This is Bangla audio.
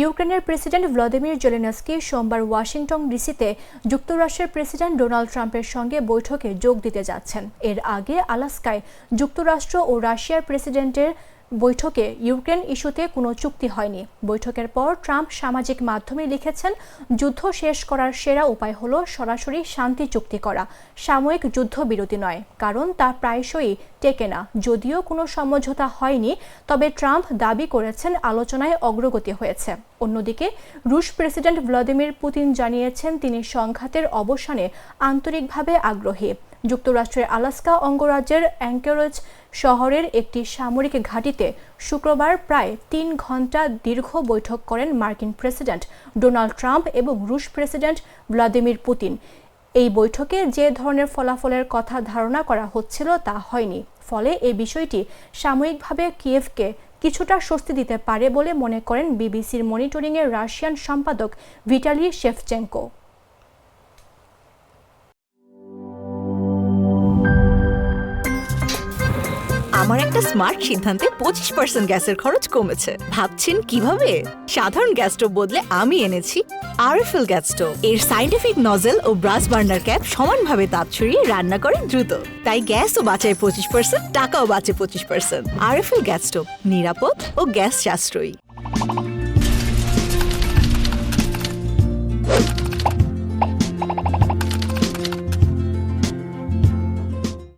ইউক্রেনের প্রেসিডেন্ট ভ্লাদিমির জেলেনস্কি সোমবার ওয়াশিংটন ডিসিতে যুক্তরাষ্ট্রের প্রেসিডেন্ট ডোনাল্ড ট্রাম্পের সঙ্গে বৈঠকে যোগ দিতে যাচ্ছেন। এর আগে আলাস্কায় যুক্তরাষ্ট্র ও রাশিয়ার প্রেসিডেন্টের বৈঠকে ইউক্রেন ইস্যুতে কোনো চুক্তি হয়নি। বৈঠকের পর ট্রাম্প সামাজিক মাধ্যমে লিখেছেন, যুদ্ধ শেষ করার সেরা উপায় হলো সরাসরি শান্তি চুক্তি করা, সাময়িক যুদ্ধবিরতি নয়, কারণ তা প্রায়শই টেকে না। যদিও কোনো সমঝোতা হয়নি, তবে ট্রাম্প দাবি করেছেন আলোচনায় অগ্রগতি হয়েছে। অন্যদিকে রুশ প্রেসিডেন্ট ভ্লাদিমির পুতিন জানিয়েছেন তিনি সংঘাতের অবসানে আন্তরিকভাবে আগ্রহী। যুক্তরাষ্ট্রের আলাস্কা অঙ্গরাজ্যের অ্যাঙ্করেজ শহরের একটি সামরিক ঘাঁটিতে শুক্রবার প্রায় ৩ ঘণ্টা দীর্ঘ বৈঠক করেন মার্কিন প্রেসিডেন্ট ডোনাল্ড ট্রাম্প এবং রুশ প্রেসিডেন্ট ভ্লাদিমির পুতিন। এই বৈঠকে যে ধরনের ফলাফলের কথা ধারণা করা হচ্ছিল তা হয়নি। ফলে এই বিষয়টি সাময়িকভাবে কিয়েভকে কিছুটা স্বস্তি দিতে পারে বলে মনে করেন বিবিসির মনিটরিংয়ের রাশিয়ান সম্পাদক ভিটালি শেভচেঙ্কো। আমার একটা স্মার্ট সিদ্ধান্তে 25% গ্যাসের খরচ কমেছে। ভাবছেন কিভাবে? সাধারণ গ্যাস স্টোভ বদলে আমি এনেছি আরএফএল গ্যাস স্টোভ। এর সাইন্টিফিক নজল ও ব্রাস বার্নার ক্যাপ সমানভাবে তাপ ছড়িয়ে রান্না করে দ্রুত। তাই গ্যাসও বাঁচায় 25%, টাকাও বাঁচে 25%। আরএফএল গ্যাস স্টোভ নিরাপদ ও গ্যাস সাশ্রয়ী।